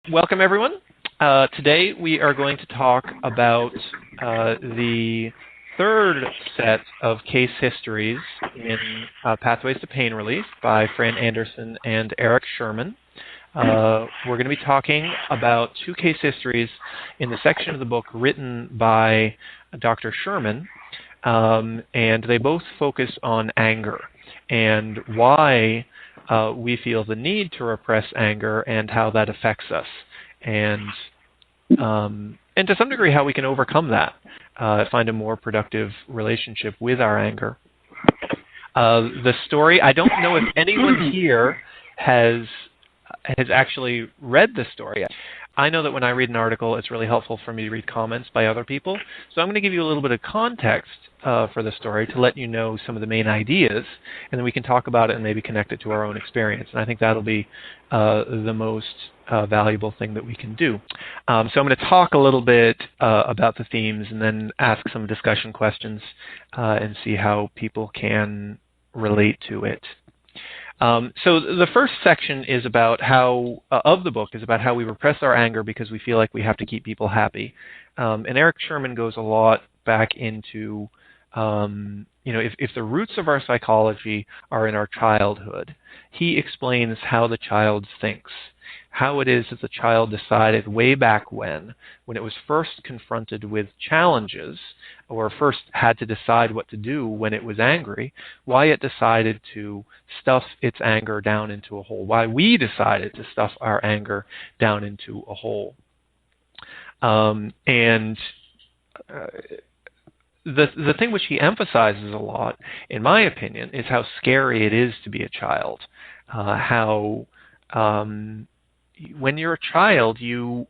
Welcome, everyone. Today we are going to talk about the third set of case histories in Pathways to Pain Relief by Fran Anderson and Eric Sherman. We're going to be talking about two case histories in the section of the book written by Dr. Sherman, and they both focus on anger and why we feel the need to repress anger and how that affects us, and to some degree how we can overcome that, find a more productive relationship with our anger. The story, I don't know if anyone here has actually read the story. I know that when I read an article, it's really helpful for me to read comments by other people. So I'm going to give you a little bit of context for the story to let you know some of the main ideas, and then we can talk about it and maybe connect it to our own experience. And I think that'll be the most valuable thing that we can do. So I'm going to talk a little bit about the themes and then ask some discussion questions and see how people can relate to it. So the first section is about how, of the book, is about how we repress our anger because we feel like we have to keep people happy. And Eric Sherman goes a lot back into, if the roots of our psychology are in our childhood, he explains how the child thinks, how it is that the child decided way back when it was first confronted with challenges or first had to decide what to do when it was angry, why it decided to stuff its anger down into a hole, why we decided to stuff our anger down into a hole. The thing which he emphasizes a lot, in my opinion, is how scary it is to be a child. When you're a child, you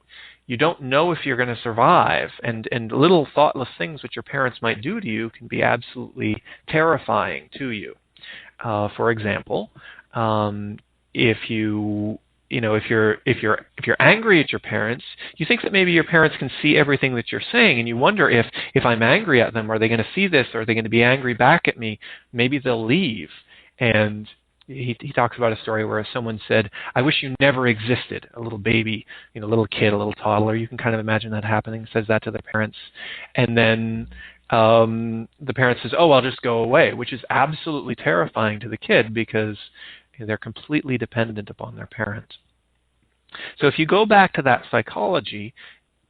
don't know if you're going to survive, and little thoughtless things which your parents might do to you can be absolutely terrifying to you. For example, if you're angry at your parents, you think that maybe your parents can see everything that you're saying, and you wonder if I'm angry at them, are they going to see this? Or are they going to be angry back at me? Maybe they'll leave. And he talks about a story where someone said, "I wish you never existed." A little baby, a little kid, a little toddler. You can kind of imagine that happening. Says that to their parents, and then the parent says, "Oh, I'll just go away," which is absolutely terrifying to the kid because they're completely dependent upon their parent. So if you go back to that psychology,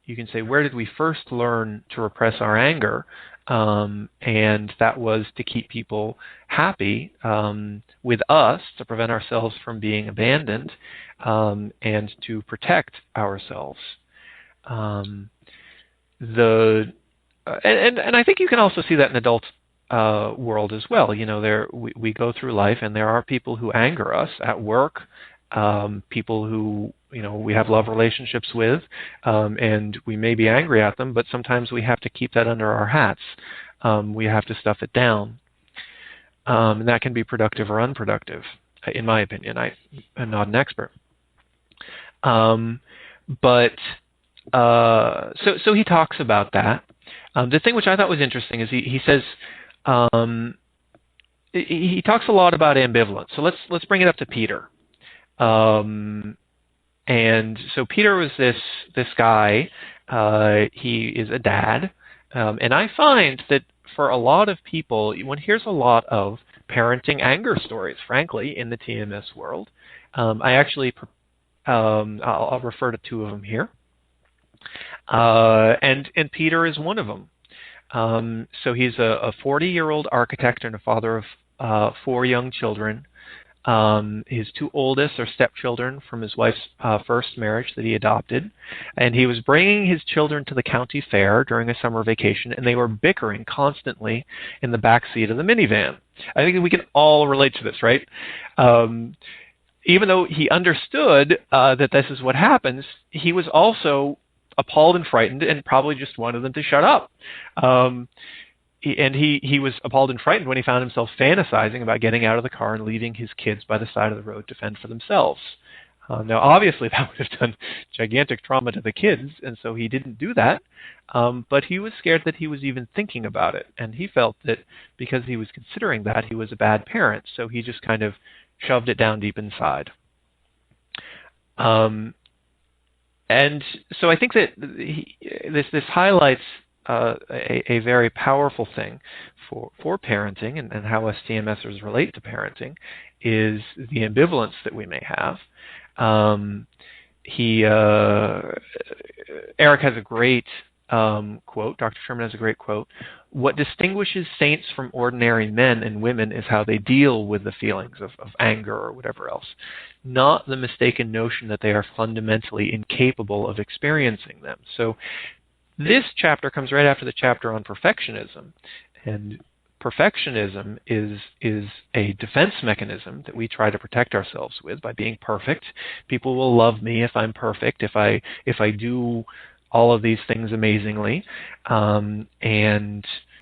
you can say, where did we first learn to repress our anger? And that was to keep people happy with us, to prevent ourselves from being abandoned, and to protect ourselves. And I think you can also see that in adult world as well. We go through life, and there are people who anger us at work, people who we have love relationships with, and we may be angry at them, but sometimes we have to keep that under our hats. We have to stuff it down, and that can be productive or unproductive, in my opinion. I'm not an expert, so he talks about that. The thing which I thought was interesting is he says he talks a lot about ambivalence. So let's bring it up to Peter. And so Peter was this guy. He is a dad, and I find that for a lot of people, one hears a lot of parenting anger stories. Frankly, in the TMS world, I actually I'll refer to two of them here, and Peter is one of them. So he's a 40-year-old architect and a father of 4 young children. His two oldest are stepchildren from his wife's first marriage that he adopted. And he was bringing his children to the county fair during a summer vacation, and they were bickering constantly in the back seat of the minivan. I think we can all relate to this, right? Even though he understood that this is what happens, he was also appalled and frightened and probably just wanted them to shut up. And he was appalled and frightened when he found himself fantasizing about getting out of the car and leaving his kids by the side of the road to fend for themselves. Now, obviously, that would have done gigantic trauma to the kids, and so he didn't do that. But he was scared that he was even thinking about it, and he felt that because he was considering that, he was a bad parent, so he just kind of shoved it down deep inside. And so I think that this highlights a very powerful thing for parenting and how us TMSers relate to parenting is the ambivalence that we may have. Eric has a great quote. Dr. Sherman has a great quote. What distinguishes saints from ordinary men and women is how they deal with the feelings of anger or whatever else, not the mistaken notion that they are fundamentally incapable of experiencing them. So this chapter comes right after the chapter on perfectionism, and perfectionism is a defense mechanism that we try to protect ourselves with by being perfect. People will love me if I'm perfect, if I do all of these things amazingly, and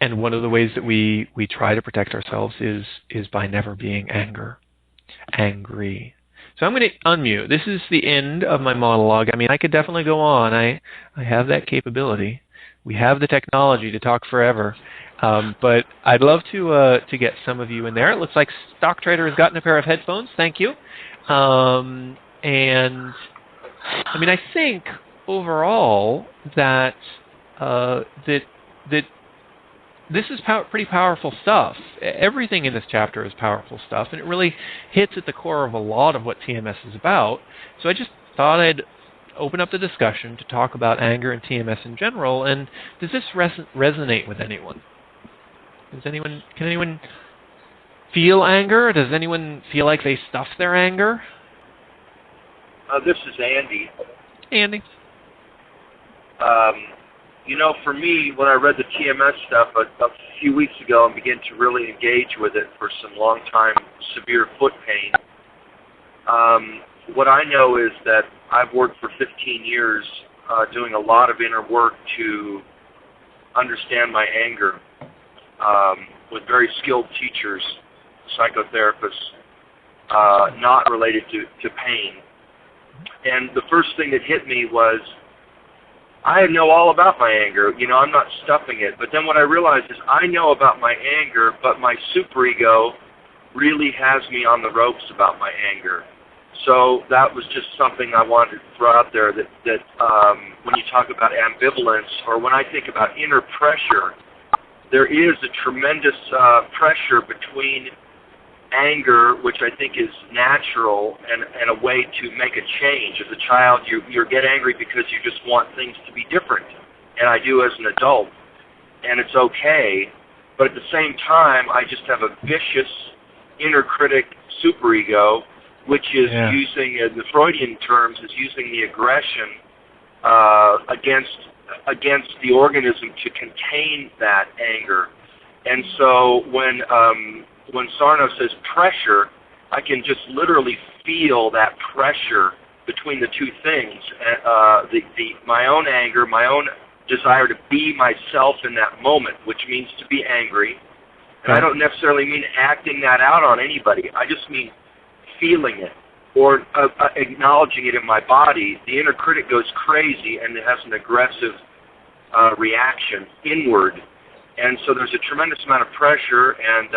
one of the ways that we try to protect ourselves is by never being angry. So I'm going to unmute. This is the end of my monologue. I mean, I could definitely go on. I have that capability. We have the technology to talk forever. But I'd love to get some of you in there. It looks like Stock Trader has gotten a pair of headphones. Thank you. And I mean, I think overall that this is pretty powerful stuff. Everything in this chapter is powerful stuff, and it really hits at the core of a lot of what TMS is about. So I just thought I'd open up the discussion to talk about anger and TMS in general. And does this resonate with anyone? Can anyone feel anger? Does anyone feel like they stuff their anger? This is Andy. Andy. For me, when I read the TMS stuff a few weeks ago and began to really engage with it for some long-time severe foot pain, what I know is that I've worked for 15 years doing a lot of inner work to understand my anger with very skilled teachers, psychotherapists, not related to pain. And the first thing that hit me was, I know all about my anger. I'm not stuffing it. But then what I realized is I know about my anger, but my superego really has me on the ropes about my anger. So that was just something I wanted to throw out there, that when you talk about ambivalence, or when I think about inner pressure, there is a tremendous pressure between anger, which I think is natural, and a way to make a change. As a child, you get angry because you just want things to be different, and I do as an adult, and it's okay. But at the same time, I just have a vicious inner critic superego, which is using, in the Freudian terms, is using the aggression against the organism to contain that anger. And so when Sarno says pressure, I can just literally feel that pressure between the two things. My own anger, my own desire to be myself in that moment, which means to be angry. And I don't necessarily mean acting that out on anybody. I just mean feeling it, or acknowledging it in my body. The inner critic goes crazy, and it has an aggressive reaction inward. And so there's a tremendous amount of pressure, and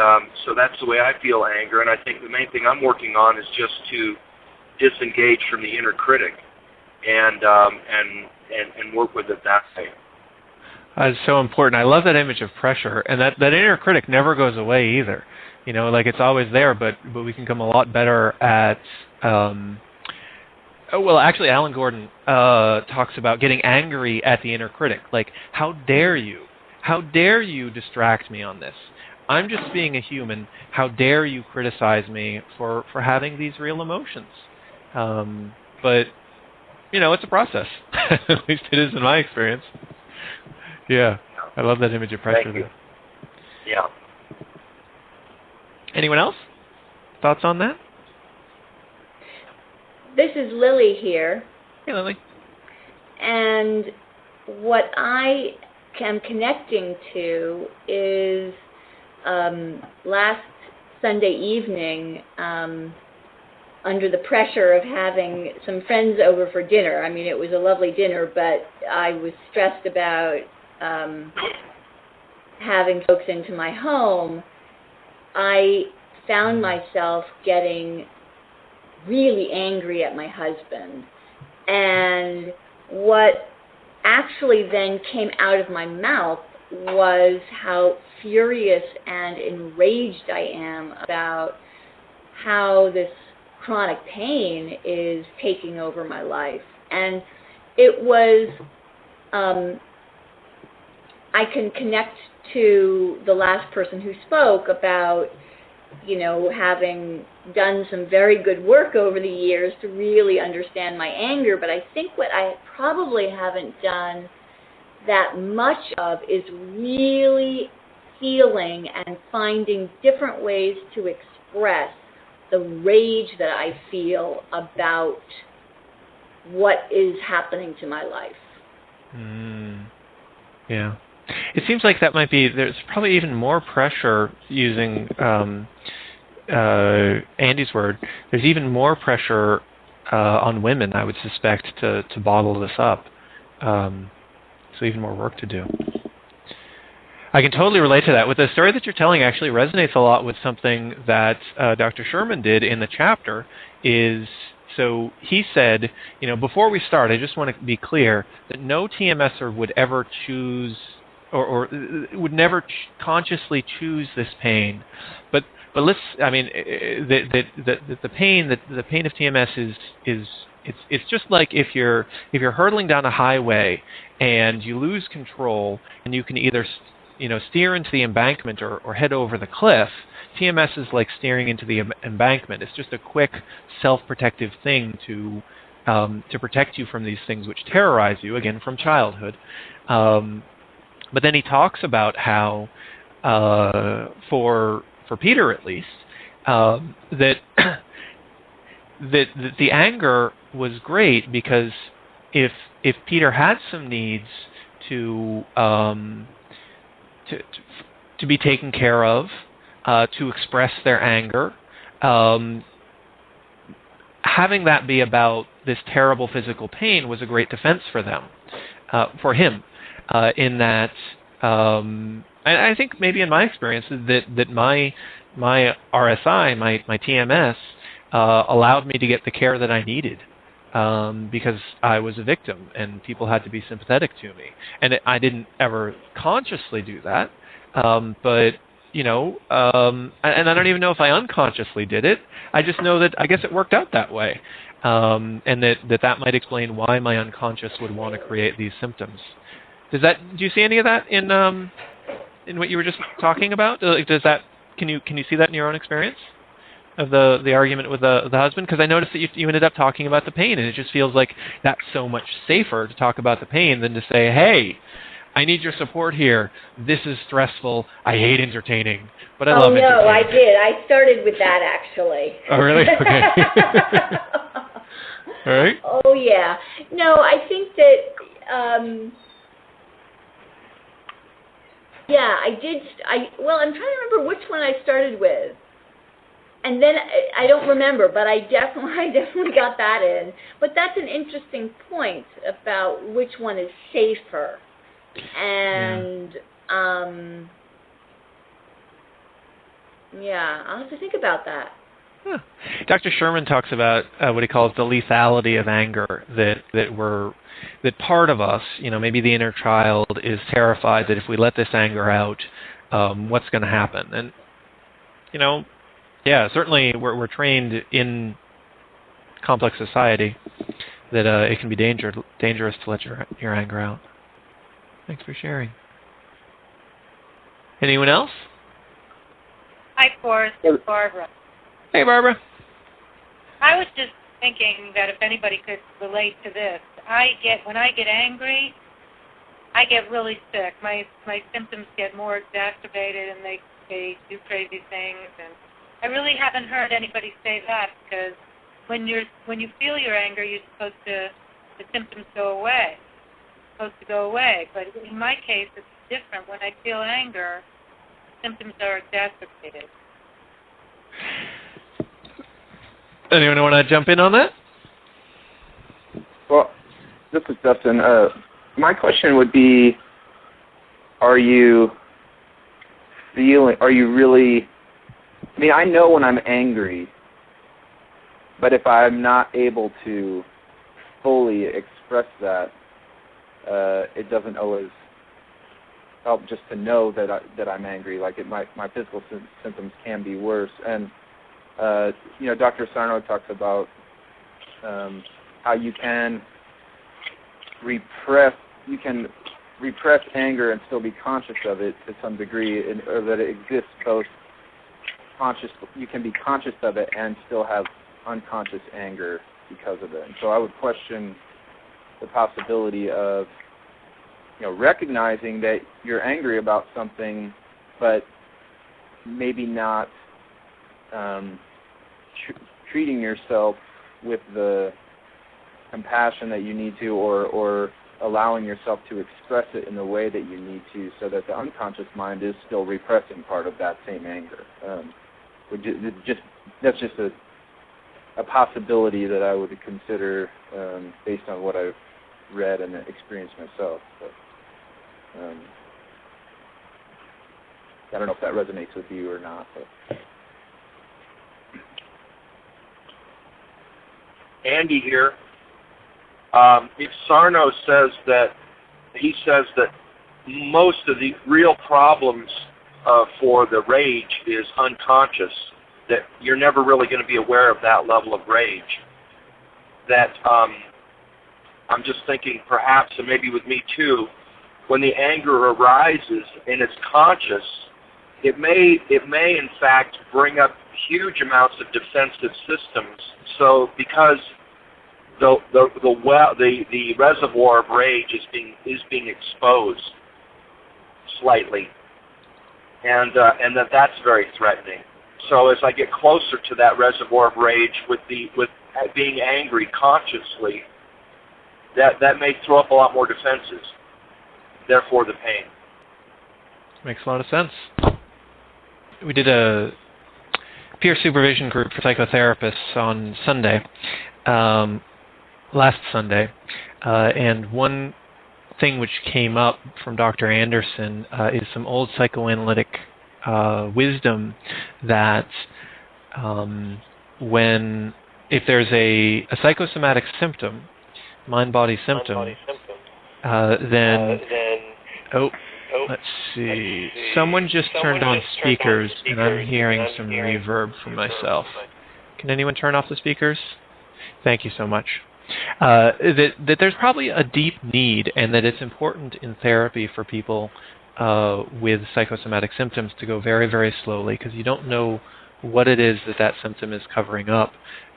so that's the way I feel anger. And I think the main thing I'm working on is just to disengage from the inner critic and work with it that way. That's so important. I love that image of pressure, and that inner critic never goes away either. It's always there, but we can come a lot better at. Actually, Alan Gordon talks about getting angry at the inner critic. Like, how dare you? How dare you distract me on this? I'm just being a human. How dare you criticize me for having these real emotions? But, it's a process. At least it is in my experience. Yeah, I love that image of pressure. Thank you. Yeah. Anyone else? Thoughts on that? This is Lily here. Hey, Lily. And what I am connecting to is last Sunday evening, under the pressure of having some friends over for dinner. I mean, it was a lovely dinner, but I was stressed about having folks into my home. I found myself getting really angry at my husband. And what actually then came out of my mouth was how furious and enraged I am about how this chronic pain is taking over my life. And it was, I can connect to the last person who spoke about, having done some very good work over the years to really understand my anger, but I think what I probably haven't done that much of is really feeling and finding different ways to express the rage that I feel about what is happening to my life. Yeah. It seems like that might be, there's probably even more pressure, using Andy's word, there's even more pressure on women, I would suspect, to bottle this up. So even more work to do. I can totally relate to that. What the story that you're telling actually resonates a lot with something that Dr. Sherman did in the chapter. So he said, before we start, I just want to be clear that no TMSer would ever choose or would never consciously choose this pain. But let's, I mean, the pain of TMS it's just like if you're hurtling down a highway and you lose control, and you can either steer into the embankment or head over the cliff. TMS is like steering into the embankment. It's just a quick self-protective thing to protect you from these things which terrorize you, again, from childhood. But then he talks about how, for Peter at least, that the anger was great because if Peter had some needs to be taken care of, to express their anger, having that be about this terrible physical pain was a great defense for them, for him, in that, and I think maybe in my experience that my RSI, my TMS, allowed me to get the care that I needed, because I was a victim and people had to be sympathetic to me. And I didn't ever consciously do that, but and I don't even know if I unconsciously did it. I just know that I guess it worked out that way, and that might explain why my unconscious would want to create these symptoms. Do you see any of that in what you were just talking about? Can you see that in your own experience of the argument with the husband? Because I noticed that you ended up talking about the pain, and it just feels like that's so much safer to talk about the pain than to say, hey, I need your support here. This is stressful. I hate entertaining, but I love entertaining. Oh, no, I did. I started with that, actually. Oh, really? Okay. All right. Oh, yeah. No, I think that, yeah, I did. Well, I'm trying to remember which one I started with. And then I don't remember, but I definitely got that in. But that's an interesting point about which one is safer. And, yeah, I'll have to think about that. Huh. Dr. Sherman talks about what he calls the lethality of anger, that part of us, maybe the inner child, is terrified that if we let this anger out, what's going to happen? And, yeah, certainly we're trained in complex society that it can be dangerous to let your anger out. Thanks for sharing. Anyone else? Hi, Forrest. It's Barbara. Hey, Barbara. I was just thinking that if anybody could relate to this, when I get angry, I get really sick. My symptoms get more exacerbated, and they do crazy things. And I really haven't heard anybody say that, because when you feel your anger, the symptoms go away. Supposed to go away, but in my case, it's different. When I feel anger, symptoms are exacerbated. Anyone want to jump in on that? Well, this is Dustin. My question would be, are you really, I know when I'm angry, but if I'm not able to fully express that, it doesn't always help just to know that I'm angry. Like my physical symptoms can be worse. And Dr. Sarno talks about how you can repress anger and still be conscious of it to some degree, or that it exists both conscious. You can be conscious of it and still have unconscious anger because of it. And so I would question the possibility of recognizing that you're angry about something, but maybe not treating yourself with the compassion that you need to, or allowing yourself to express it in the way that you need to, so that the unconscious mind is still repressing part of that same anger. That's just a possibility that I would consider based on what I've read and experienced myself. But, I don't know if that resonates with you or not. But. Andy here. If Sarno says that most of the real problems for the rage is unconscious, that you're never really going to be aware of that level of rage. That I'm just thinking perhaps, and maybe with me too, when the anger arises and it's conscious, it may in fact bring up huge amounts of defensive systems. So because the reservoir of rage is being exposed slightly, and that's very threatening. So as I get closer to that reservoir of rage with being angry consciously, that may throw up a lot more defenses. Therefore, the pain. Makes a lot of sense. We did a peer supervision group for psychotherapists on Sunday. Last Sunday, and one thing which came up from Dr. Anderson is some old psychoanalytic wisdom that if there's a psychosomatic symptom, mind-body symptom, then let's see, someone just turned on speakers, and I'm hearing some reverb from myself. Can anyone turn off the speakers? Thank you so much. That there's probably a deep need, and that it's important in therapy for people with psychosomatic symptoms to go very, very slowly, because you don't know what it is that symptom is covering up.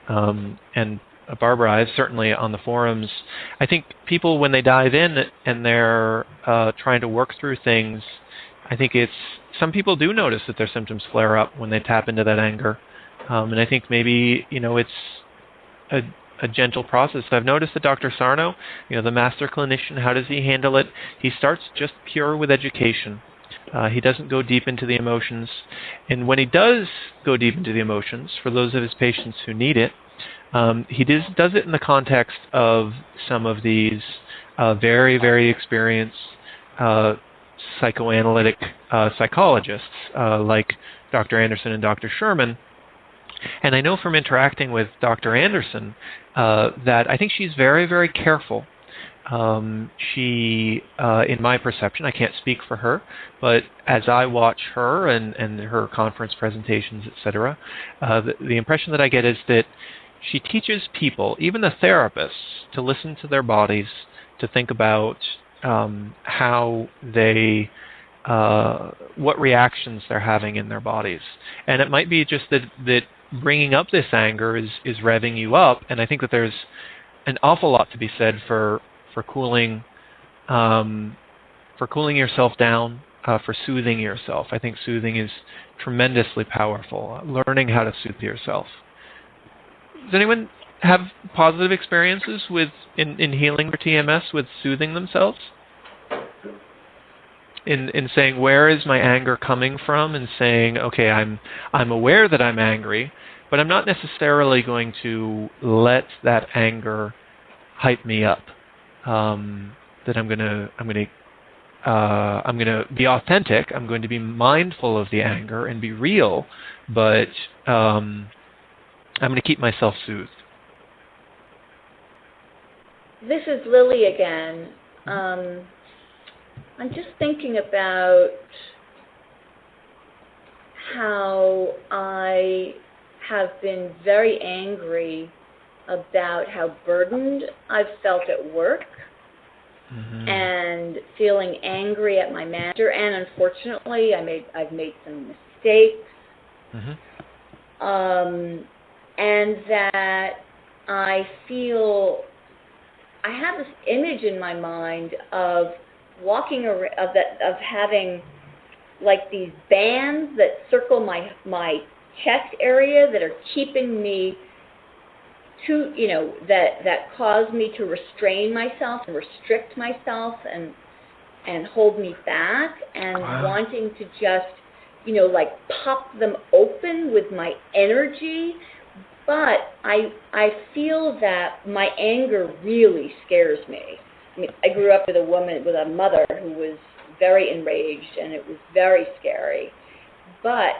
And Barbara, I've certainly on the forums, I think people, when they dive in and they're trying to work through things, I think some people do notice that their symptoms flare up when they tap into that anger. And I think maybe, it's a gentle process. I've noticed that Dr. Sarno, the master clinician, how does he handle it? He starts just pure with education. He doesn't go deep into the emotions. And when he does go deep into the emotions, for those of his patients who need it, he does it in the context of some of these very, very experienced psychoanalytic psychologists like Dr. Anderson and Dr. Sherman. And I know from interacting with Dr. Anderson that I think she's very, very careful. She, in my perception, I can't speak for her, but as I watch her and her conference presentations, etc., the impression that I get is that she teaches people, even the therapists, to listen to their bodies, to think about how they what reactions they're having in their bodies. And it might be just that bringing up this anger is revving you up, and I think that there's an awful lot to be said for cooling yourself down, for soothing yourself. I think soothing is tremendously powerful, learning how to soothe yourself. Does anyone have positive experiences in healing their TMS with soothing themselves? In saying, where is my anger coming from, and saying, okay, I'm aware that I'm angry, but I'm not necessarily going to let that anger hype me up. That I'm gonna be authentic. I'm going to be mindful of the anger and be real, but I'm going to keep myself soothed. This is Lily again. I'm just thinking about how I have been very angry about how burdened I've felt at work, and feeling angry at my manager, and unfortunately I've made some mistakes, and that I feel I have this image in my mind of walking around, of having like these bands that circle my chest area that are keeping me to, that cause me to restrain myself and restrict myself and hold me back, and wanting to just, like pop them open with my energy. But I feel that my anger really scares me. I mean, I grew up with a mother who was very enraged, and it was very scary. But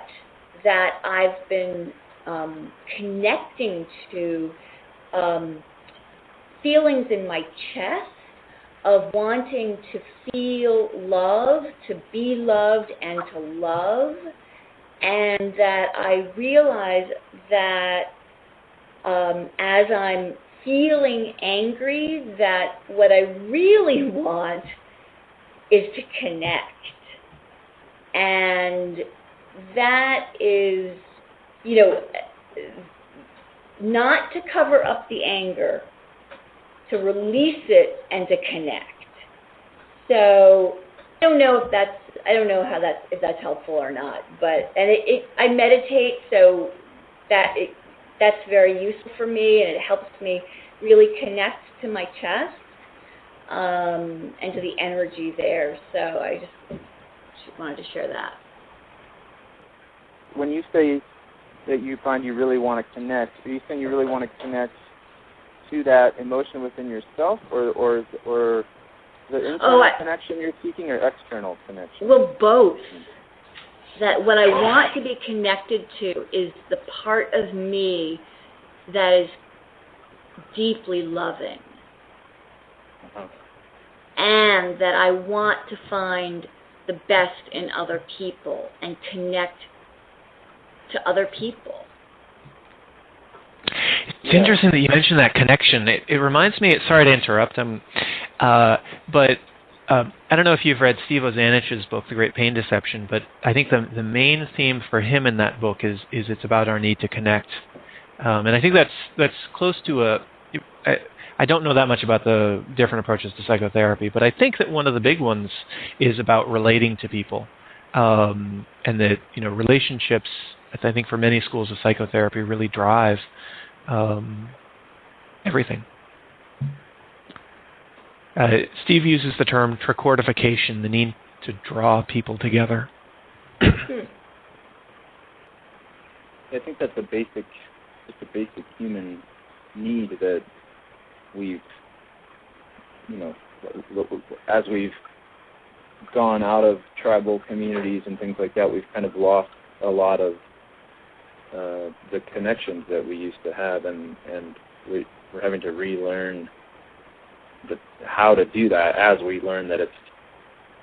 that I've been connecting to feelings in my chest of wanting to feel love, to be loved, and to love, and that I realize that as I'm feeling angry, that what I really want is to connect. And that is, not to cover up the anger, to release it and to connect. So I don't know if that's helpful or not, but I meditate, so that's very useful for me, and it helps me really connect to my chest and to the energy there. So I just wanted to share that. When you say that you find you really want to connect, are you saying you really want to connect to that emotion within yourself, or the internal connection you're seeking, or external connection? Well, both. That what I want to be connected to is the part of me that is deeply loving. And that I want to find the best in other people and connect to other people. It's interesting that you mentioned that connection. It reminds me, sorry to interrupt, but I don't know if you've read Steve Ozanich's book, The Great Pain Deception, but I think the main theme for him in that book is it's about our need to connect. And I think that's close to I don't know that much about the different approaches to psychotherapy, but I think that one of the big ones is about relating to people. And that, relationships, I think for many schools of psychotherapy, really drive everything. Steve uses the term trichordification, the need to draw people together. I think that's a basic human need that we've, as we've gone out of tribal communities and things like that, we've kind of lost a lot of the connections that we used to have, and we're having to relearn how to do that as we learn that it's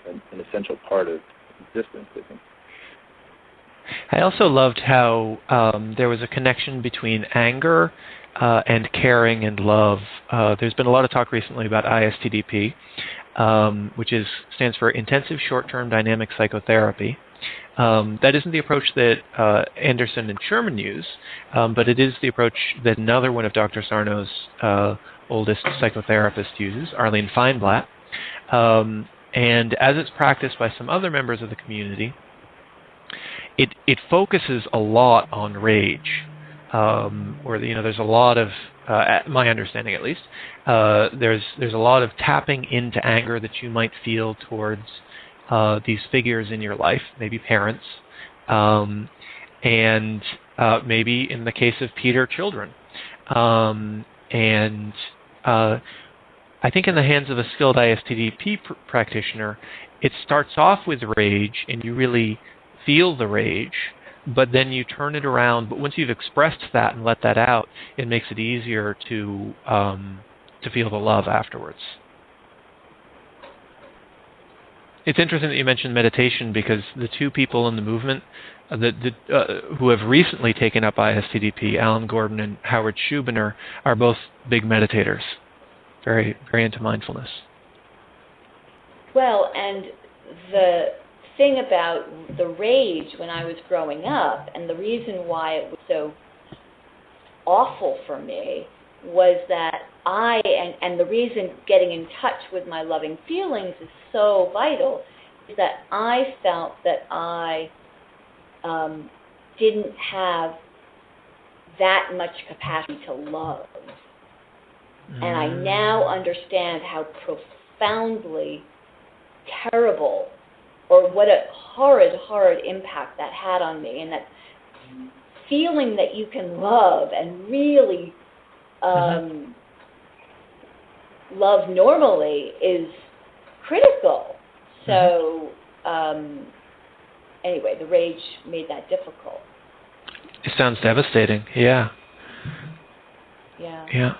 an essential part of existence, I think. I also loved how there was a connection between anger and caring and love. There's been a lot of talk recently about ISTDP, which stands for Intensive Short-Term Dynamic Psychotherapy. That isn't the approach that Anderson and Sherman use, but it is the approach that another one of Dr. Sarno's oldest psychotherapists uses, Arlene Feinblatt. And as it's practiced by some other members of the community, it focuses a lot on rage, or there's a lot of, my understanding at least, there's a lot of tapping into anger that you might feel towards these figures in your life, maybe parents, and maybe in the case of Peter, children. And I think in the hands of a skilled ISTDP practitioner, it starts off with rage, and you really feel the rage, but then you turn it around. But once you've expressed that and let that out, it makes it easier to feel the love afterwards. It's interesting that you mentioned meditation, because the two people in the movement who have recently taken up ISTDP, Alan Gordon and Howard Schubiner, are both big meditators, very, very into mindfulness. Well, and the thing about the rage when I was growing up, and the reason why it was so awful for me, was that and the reason getting in touch with my loving feelings is so vital, is that I felt that I didn't have that much capacity to love. And I now understand how profoundly terrible, or what a horrid, horrid impact that had on me. And that feeling that you can love and really love normally is critical. So anyway, the rage made that difficult. It sounds devastating. Yeah. Yeah. Yeah.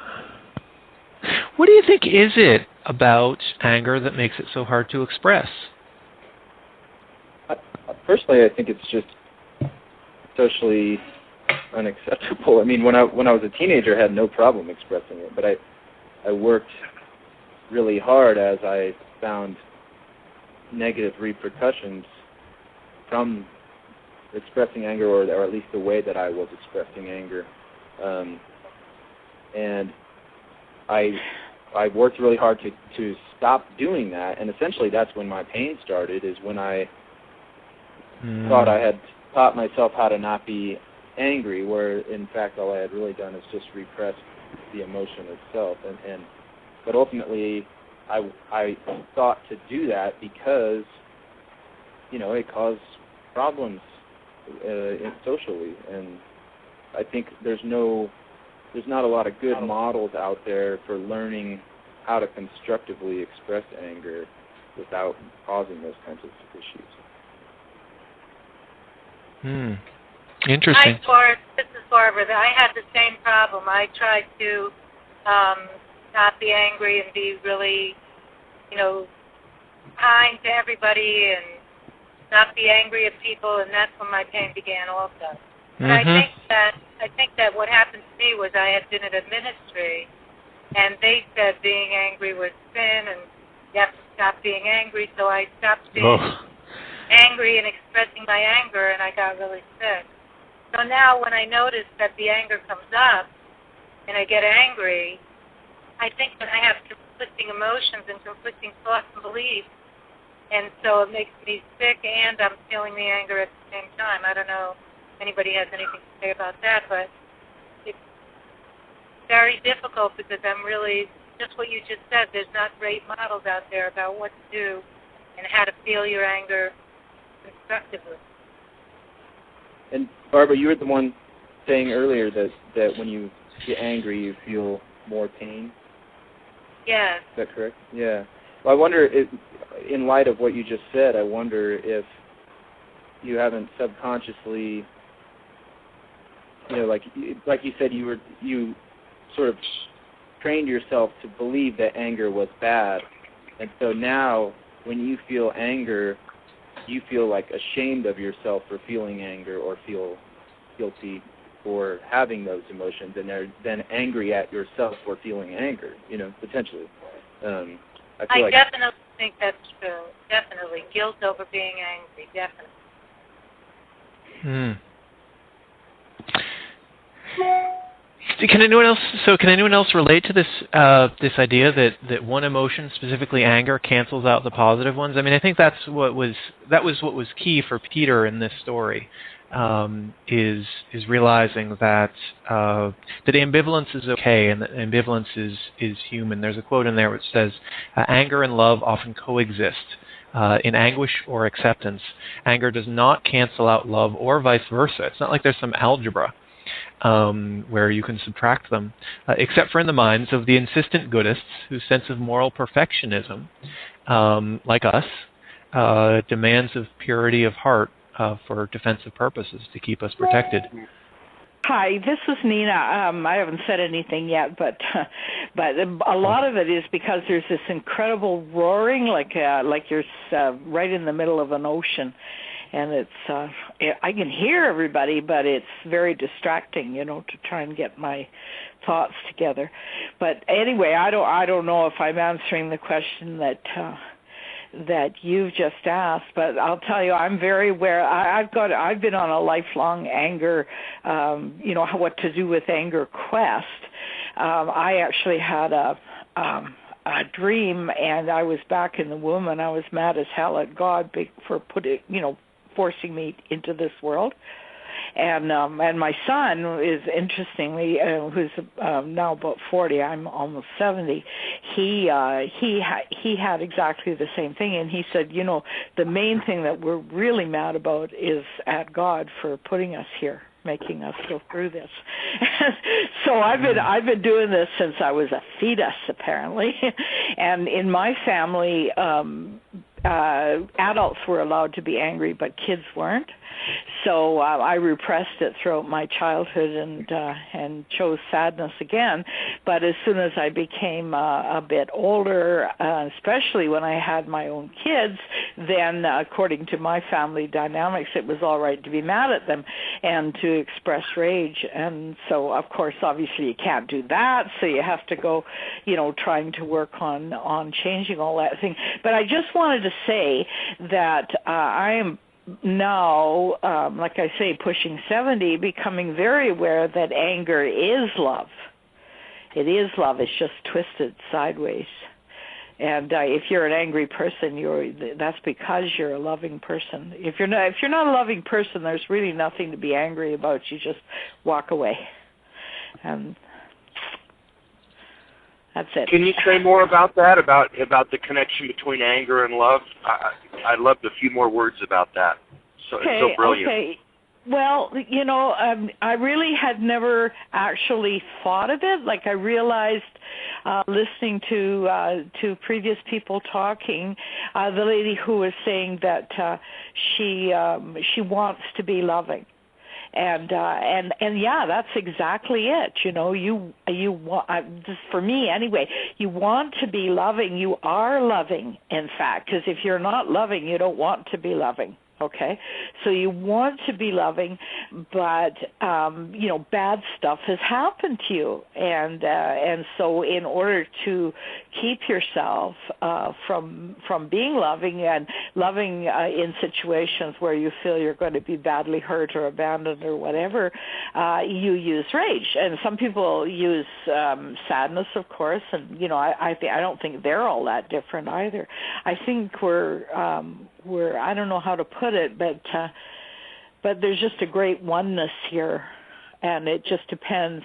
What do you think is it about anger that makes it so hard to express? Personally, I think it's just socially unacceptable. I mean, when I was a teenager, I had no problem expressing it, but I worked really hard as I found negative repercussions from expressing anger, or at least the way that I was expressing anger. And I worked really hard to stop doing that, and essentially that's when my pain started, is when I thought I had taught myself how to not be angry, where in fact all I had really done is just repressed the emotion itself. But ultimately I thought to do that because, it caused problems socially, and I think there's not a lot of good models out there for learning how to constructively express anger without causing those kinds of issues. Interesting. This is Barbara. I had the same problem. I tried to not be angry and be really, kind to everybody and not be angry at people, and that's when my pain began also. But I think that what happened to me was I had been in a ministry, and they said being angry was sin, and you have to stop being angry. So I stopped being angry and expressing my anger, and I got really sick. So now when I notice that the anger comes up, and I get angry, I think that I have conflicting emotions and conflicting thoughts and beliefs, and so it makes me sick, and I'm feeling the anger at the same time. I don't know if anybody has anything to say about that, but it's very difficult because I'm really, just what you just said, there's not great models out there about what to do and how to feel your anger constructively. And Barbara, you were the one saying earlier that when you get angry, you feel more pain. Yes. Is that correct? Yeah. Well, I wonder, in light of what you just said, I wonder if you haven't subconsciously, like you said, you sort of trained yourself to believe that anger was bad, and so now when you feel anger, you feel like ashamed of yourself for feeling anger, or feel guilty for having those emotions, and are then angry at yourself for feeling anger, potentially. I definitely think that's true. Definitely. Guilt over being angry. Definitely. Can anyone else relate to this this idea that one emotion, specifically anger, cancels out the positive ones? I mean, I think that was what was key for Peter in this story, is realizing that that ambivalence is okay, and that ambivalence is human. There's a quote in there which says, "Anger and love often coexist. In anguish or acceptance, anger does not cancel out love, or vice versa. It's not like there's some algebra where you can subtract them, except for in the minds of the insistent Goodists, whose sense of moral perfectionism, like us, demands of purity of heart for defensive purposes to keep us protected." Hi, this is Nina. I haven't said anything yet, but a lot of it is because there's this incredible roaring, like you're right in the middle of an ocean, and it's I can hear everybody, but it's very distracting, to try and get my thoughts together. But anyway, I don't know if I'm answering the question that you've just asked, but I'll tell you, I'm very aware. I've been on a lifelong anger, what to do with anger quest. I actually had a dream, and I was back in the womb, and I was mad as hell at God for forcing me into this world. And my son is, interestingly, who's now about 40, I'm almost 70. He had exactly the same thing, and he said, the main thing that we're really mad about is at God for putting us here, making us go through this. So I've been doing this since I was a fetus, apparently. And in my family, adults were allowed to be angry, but kids weren't. So I repressed it throughout my childhood and chose sadness again. But as soon as I became a bit older, especially when I had my own kids, then according to my family dynamics, it was all right to be mad at them and to express rage. And so, of course, obviously you can't do that. So you have to go, trying to work on changing all that thing. But I just wanted to say that I am now, like I say, pushing 70, becoming very aware that anger is love. It is love. It's just twisted sideways. And if you're an angry person, that's because you're a loving person. If you're not a loving person, there's really nothing to be angry about. You just walk away. And that's it. Can you say more about that, about the connection between anger and love? I'd love a few more words about that. It's so brilliant. Okay. Well, I really had never actually thought of it. Like I realized listening to previous people talking, the lady who was saying that she wants to be loving. And yeah, that's exactly it. You just for me anyway, you want to be loving. You are loving, in fact, because if you're not loving, you don't want to be loving. Okay, so you want to be loving, but bad stuff has happened to you, and so in order to keep yourself from being loving and loving in situations where you feel you're going to be badly hurt or abandoned or whatever, you use rage, and some people use sadness, of course, and I don't think they're all that different either. I think we're I don't know how to put it, but there's just a great oneness here, and it just depends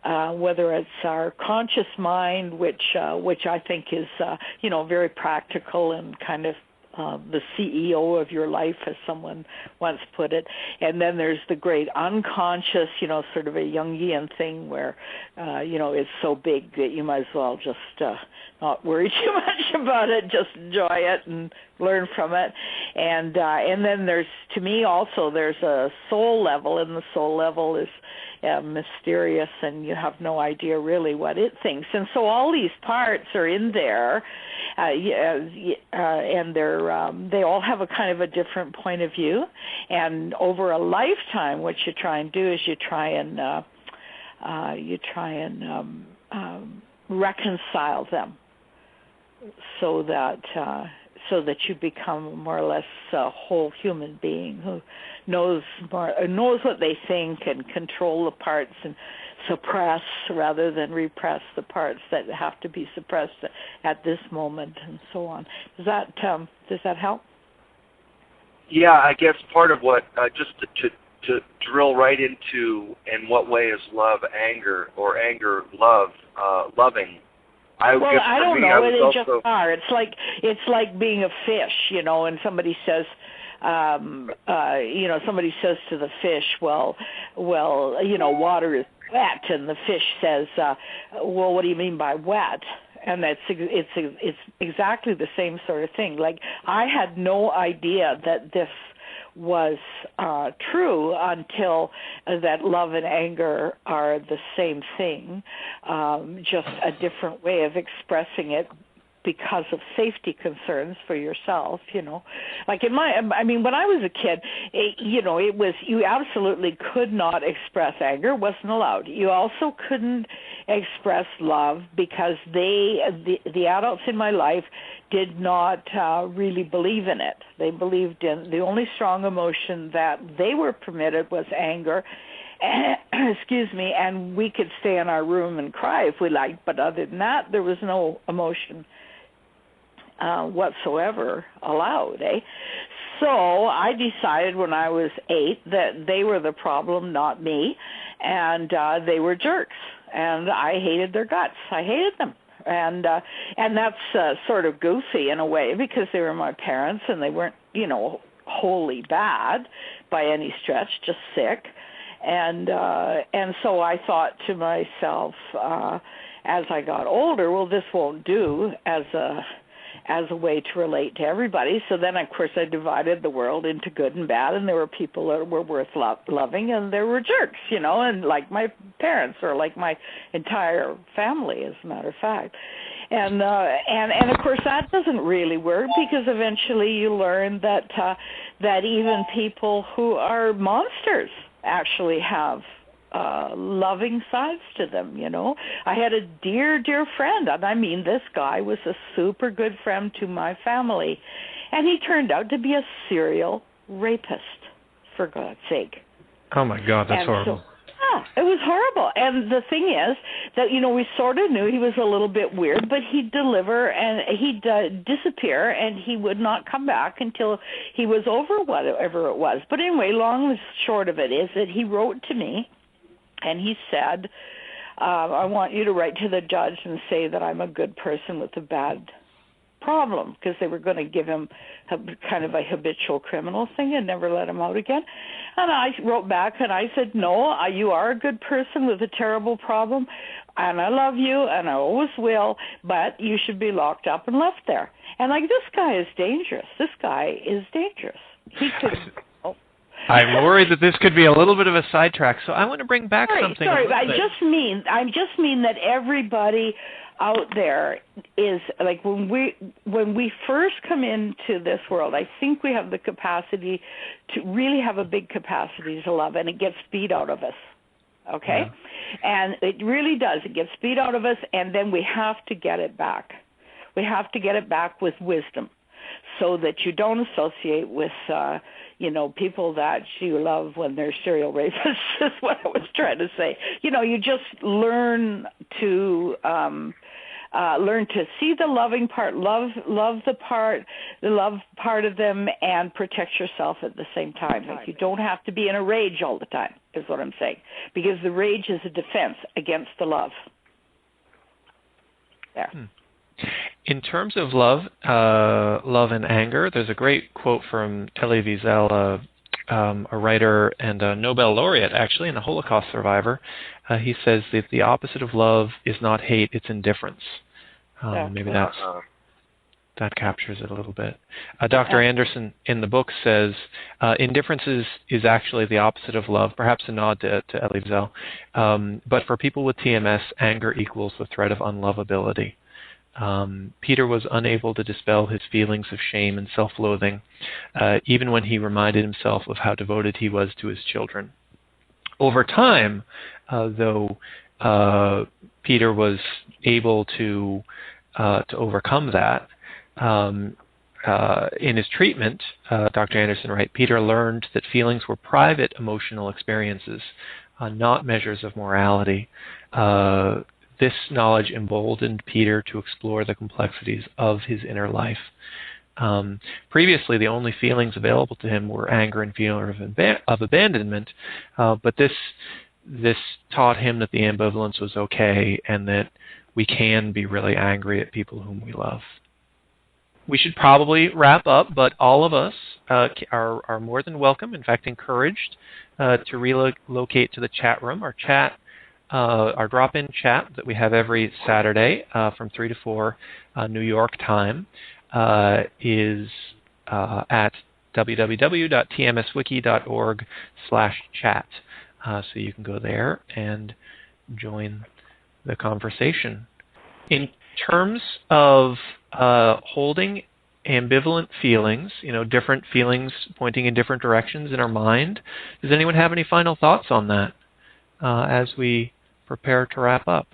whether it's our conscious mind, which I think is very practical and kind of the CEO of your life, as someone once put it, and then there's the great unconscious, sort of a Jungian thing where it's so big that you might as well just not worry too much about it, just enjoy it and learn from it. And then there's, to me also, there's a soul level, and the soul level is mysterious, and you have no idea really what it thinks. And so all these parts are in there, and they all have a kind of a different point of view. And over a lifetime, what you try and do is you try and reconcile them, so that you become more or less a whole human being who knows what they think and control the parts and suppress rather than repress the parts that have to be suppressed at this moment, and so on. Does that help? Yeah, I guess part of what just to drill right into, in what way is love anger, or anger love, loving? I don't know. It just are. It's like being a fish, and somebody says, somebody says to the fish, well, water is wet, and the fish says, well, what do you mean by wet? And it's exactly the same sort of thing. Like, I had no idea that this was true until that love and anger are the same thing, just a different way of expressing it because of safety concerns for yourself, Like when I was a kid, it was, you absolutely could not express anger, it wasn't allowed. You also couldn't express love because the adults in my life did not really believe in it. They believed in the only strong emotion that they were permitted was anger. Excuse me, and we could stay in our room and cry if we liked, but other than that, there was no emotion whatsoever allowed, So I decided when I was 8 that they were the problem, not me, and they were jerks, and I hated their guts. I hated them. And that's sort of goofy in a way because they were my parents and they weren't, wholly bad by any stretch, just sick. And so I thought to myself, as I got older, well, this won't do as a way to relate to everybody. So then, of course, I divided the world into good and bad, and there were people that were worth loving, and there were jerks, and like my parents or like my entire family, as a matter of fact. And of course, that doesn't really work because eventually you learn that even people who are monsters actually have loving sides to them, I had a dear friend, and I mean this guy was a super good friend to my family, and he turned out to be a serial rapist, for God's sake. Oh my God, that's horrible. It was horrible. And the thing is that, we sort of knew he was a little bit weird, but he'd deliver and he'd disappear and he would not come back until he was over whatever it was. But anyway, long and short of it is that he wrote to me and he said, I want you to write to the judge and say that I'm a good person with a bad problem, because they were going to give him kind of a habitual criminal thing and never let him out again. And I wrote back and I said, no, you are a good person with a terrible problem, and I love you and I always will, but you should be locked up and left there. And this guy is dangerous. This guy is dangerous. He could... I'm worried that this could be a little bit of a sidetrack, so I want to bring back something. Sorry, I just mean that everybody out there is like when we first come into this world, I think we have the capacity to really have a big capacity to love, and it gets beat out of us. Okay? Yeah. And it really does. It gets beat out of us, and then we have to get it back. We have to get it back with wisdom, so that you don't associate with people that you love when they're serial rapists, is what I was trying to say. You just learn to see the loving part, love the love part of them, and protect yourself at the same time. Like, you don't have to be in a rage all the time, is what I'm saying, because the rage is a defense against the love. There. In terms of love and anger, there's a great quote from Elie Wiesel, a writer and a Nobel laureate, actually, and a Holocaust survivor. He says that the opposite of love is not hate, it's indifference. Maybe that captures it a little bit. Dr. Anderson in the book says indifference is actually the opposite of love, perhaps a nod to Elie Wiesel. But for people with TMS, anger equals the threat of unlovability. Peter was unable to dispel his feelings of shame and self-loathing, even when he reminded himself of how devoted he was to his children. Over time, though, Peter was able to overcome that. In his treatment, Dr. Anderson writes, Peter learned that feelings were private emotional experiences, not measures of morality. This knowledge emboldened Peter to explore the complexities of his inner life. Previously, the only feelings available to him were anger and fear of abandonment, but this taught him that the ambivalence was okay and that we can be really angry at people whom we love. We should probably wrap up, but all of us are more than welcome, in fact encouraged, to relocate to the chat room. Our drop-in chat that we have every Saturday from 3 to 4 New York time is at www.tmswiki.org/chat. So you can go there and join the conversation. In terms of holding ambivalent feelings, different feelings pointing in different directions in our mind, does anyone have any final thoughts on that as we prepare to wrap up?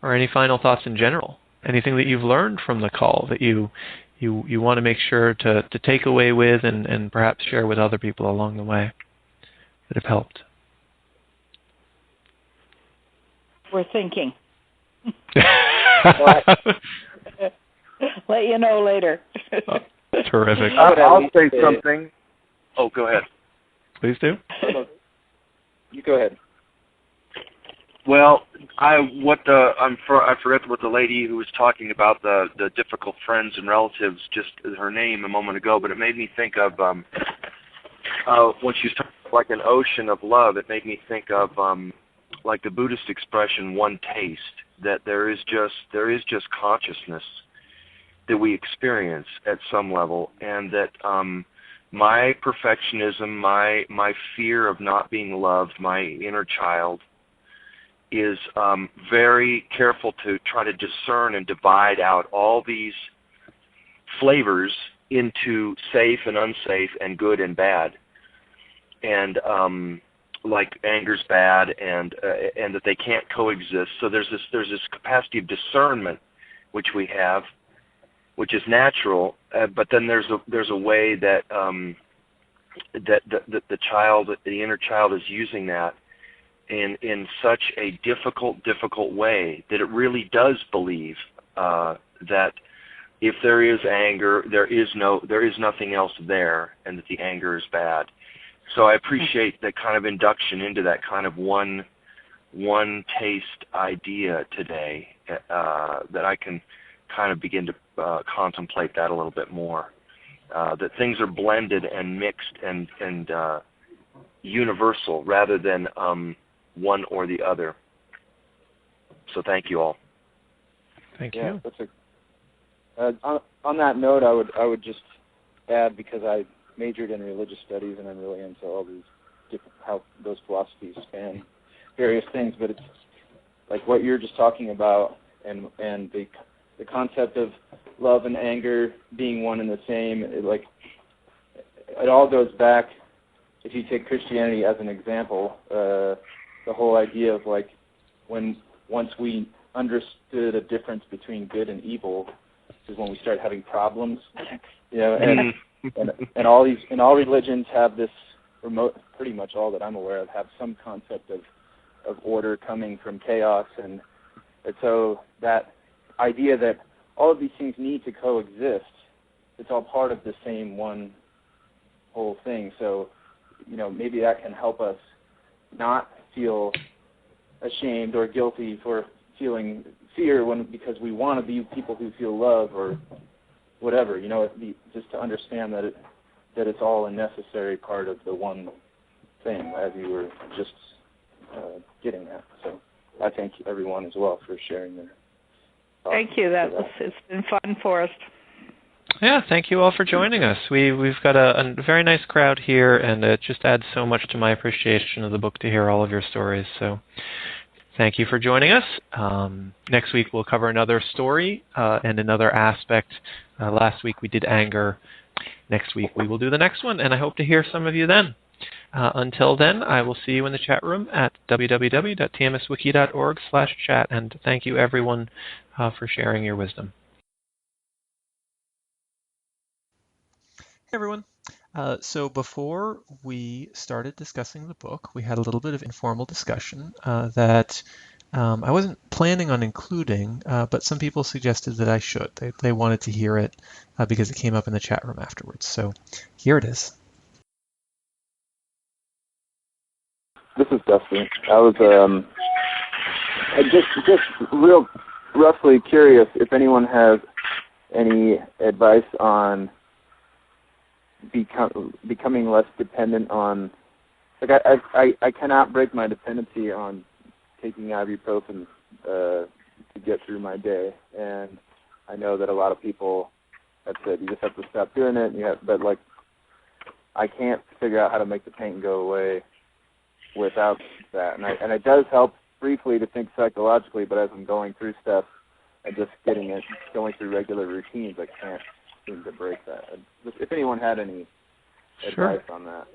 Or any final thoughts in general? Anything that you've learned from the call that you want to make sure to take away with and perhaps share with other people along the way that have helped? We're thinking. Let you know later. Oh, terrific. I'll say something. Oh, go ahead. Please do. You go ahead. Well, I forget what the lady who was talking about the difficult friends and relatives, just her name a moment ago, but it made me think of when she was talking like an ocean of love. It made me think of like the Buddhist expression, one taste, that there is just consciousness that we experience at some level, and that my perfectionism, my fear of not being loved, my inner child, is very careful to try to discern and divide out all these flavors into safe and unsafe and good and bad, and like anger's bad, and that they can't coexist. So there's this capacity of discernment which we have, which is natural, but then there's a way that the child, the inner child, is using that in such a difficult way that it really does believe that if there is anger, there is nothing else there, and that the anger is bad. So I appreciate that kind of induction into that kind of one taste idea today, that I can kind of begin to contemplate that a little bit more. That things are blended and mixed and universal rather than one or the other. So thank you all. Thank you. On that note, I would just add, because I majored in religious studies and I'm really into all these different, how those philosophies span various things, but it's like what you're just talking about, and the concept of love and anger being one and the same. It all goes back, if you take Christianity as an example, the whole idea of like once we understood a difference between good and evil is when we start having problems, and all religions have this pretty much all that I'm aware of have some concept of order coming from chaos, and so that idea that all of these things need to coexist, it's all part of the same one whole thing. So maybe that can help us not feel ashamed or guilty for feeling fear because we want to be people who feel love or whatever. Just to understand that it's all a necessary part of the one thing, as you were just getting at. So I thank everyone as well for sharing their thoughts. Thank you. It's been fun for us. Yeah, thank you all for joining us. We've got a very nice crowd here, and it just adds so much to my appreciation of the book to hear all of your stories. So thank you for joining us. Next week we'll cover another story and another aspect. Last week we did anger. Next week we will do the next one, and I hope to hear some of you then. Until then, I will see you in the chat room at www.tmswiki.org/chat, and thank you everyone for sharing your wisdom. Hey everyone. So before we started discussing the book, we had a little bit of informal discussion that I wasn't planning on including, but some people suggested that I should. They wanted to hear it because it came up in the chat room afterwards. So here it is. This is Dusty. I was just real roughly curious if anyone has any advice on becoming less dependent on. Like I cannot break my dependency on taking ibuprofen to get through my day, and I know that a lot of people have said you just have to stop doing it. But like I can't figure out how to make the pain go away without that. And it does help briefly to think psychologically, but as I'm going through stuff and just going through regular routines, I can't seem to break that. If anyone had any advice on that.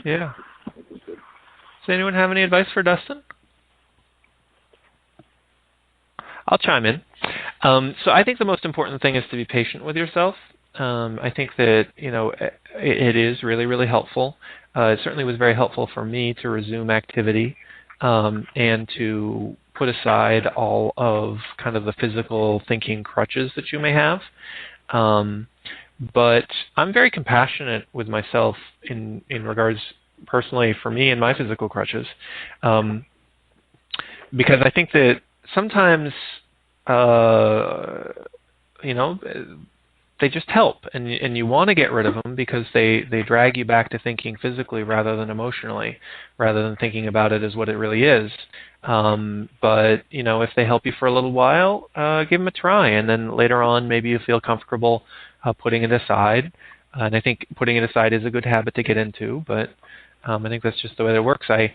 Yeah. Does anyone have any advice for Dustin? I'll chime in. So I think the most important thing is to be patient with yourself. I think that, it is really, really helpful. It certainly was very helpful for me to resume activity and to put aside all of kind of the physical thinking crutches that you may have. But I'm very compassionate with myself in regards, personally, for me and my physical crutches, because I think that sometimes, they just help, and you want to get rid of them because they drag you back to thinking physically rather than emotionally, rather than thinking about it as what it really is. But if they help you for a little while, give them a try, and then later on maybe you feel comfortable putting it aside. And I think putting it aside is a good habit to get into, but I think that's just the way that it works. I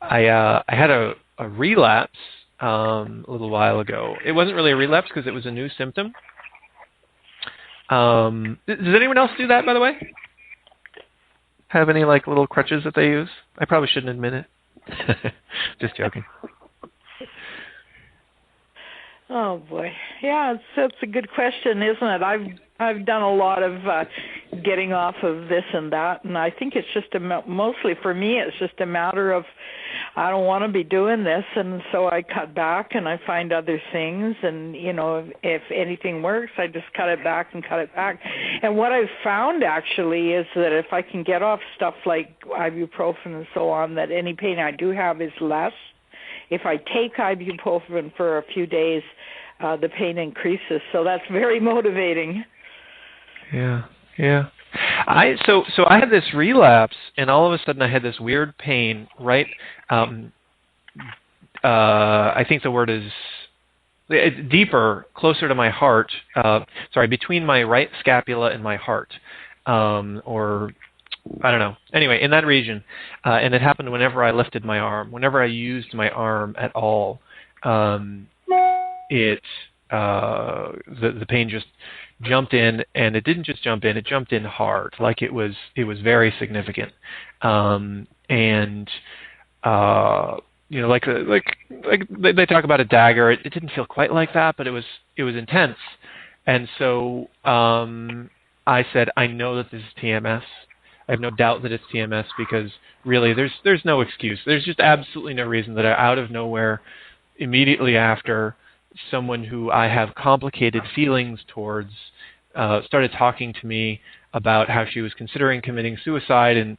had a relapse a little while ago. It wasn't really a relapse because it was a new symptom. Does anyone else do that, by the way? Have any little crutches that they use? I probably shouldn't admit it. Just joking. Oh boy, yeah, that's a good question, isn't it? I've done a lot of getting off of this and that, and I think it's just mostly for me, it's just a matter of I don't want to be doing this, and so I cut back and I find other things, and if anything works, I just cut it back and cut it back. And what I've found actually is that if I can get off stuff like ibuprofen and so on, that any pain I do have is less. If I take ibuprofen for a few days, the pain increases. So that's very motivating. Yeah. So I had this relapse, and all of a sudden I had this weird pain, right? I think the word is deeper, closer to my heart. Between my right scapula and my heart, or I don't know. Anyway, in that region, and it happened whenever I lifted my arm, whenever I used my arm at all. The pain just jumped in, and it didn't just jump in; it jumped in hard, like it was very significant. Like they talk about a dagger. It didn't feel quite like that, but it was intense. And so I said, I know that this is TMS. I have no doubt that it's TMS because really there's no excuse. There's just absolutely no reason that out of nowhere, immediately after, someone who I have complicated feelings towards started talking to me about how she was considering committing suicide. And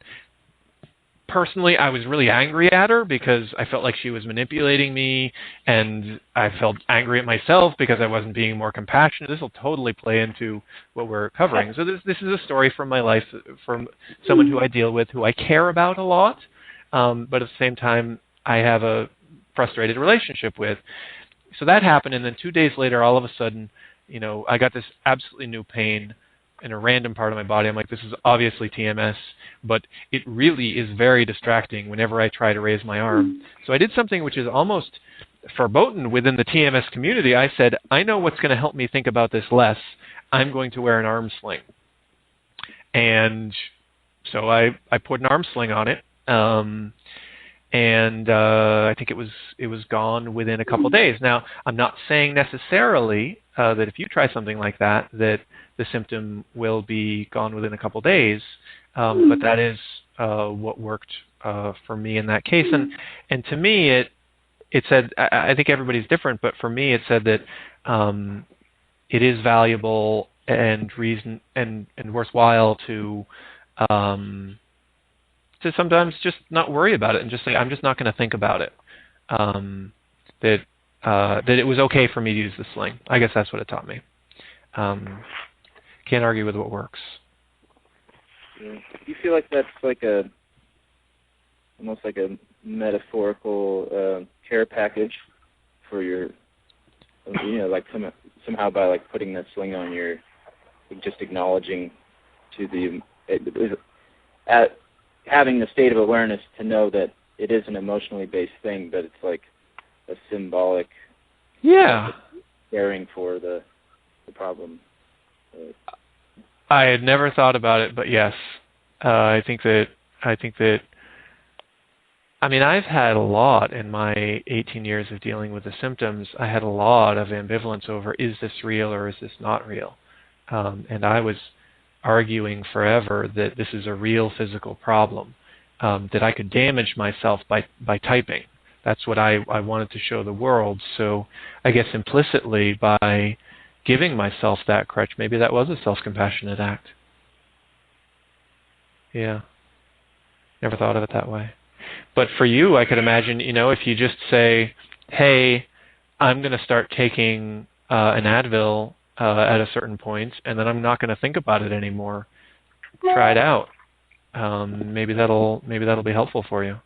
personally, I was really angry at her because I felt like she was manipulating me, and I felt angry at myself because I wasn't being more compassionate. This will totally play into what we're covering. So this is a story from my life, from someone who I deal with, who I care about a lot, but at the same time, I have a frustrated relationship with. So that happened, and then 2 days later, all of a sudden, I got this absolutely new pain in a random part of my body. I'm like, this is obviously TMS, but it really is very distracting whenever I try to raise my arm. So I did something which is almost verboten within the TMS community. I said, I know what's going to help me think about this less. I'm going to wear an arm sling. And so I put an arm sling on it, and I think it was gone within a couple of days. Now, I'm not saying necessarily that if you try something like that the symptom will be gone within a couple of days, but that is what worked for me in that case. And to me, it said, I think everybody's different, but for me, it said that it is valuable and reason and worthwhile to sometimes just not worry about it and just say, I'm just not going to think about it. That it was okay for me to use the sling. I guess that's what it taught me. Can't argue with what works. Yeah. Do you feel like that's like almost like a metaphorical care package for your, like somehow by like putting that sling on, you're just acknowledging to the, having the state of awareness to know that it is an emotionally based thing, but it's like a symbolic caring for the problem. I had never thought about it, but yes, I think that I mean, I've had a lot in my 18 years of dealing with the symptoms. I had a lot of ambivalence over, is this real or is this not real? And I was arguing forever that this is a real physical problem, that I could damage myself by typing. That's what I wanted to show the world. So I guess implicitly, by giving myself that crutch, maybe that was a self-compassionate act. Yeah. Never thought of it that way. But for you, I could imagine, if you just say, hey, I'm going to start taking an Advil at a certain point, and then I'm not going to think about it anymore. Try it out. Maybe that'll be helpful for you.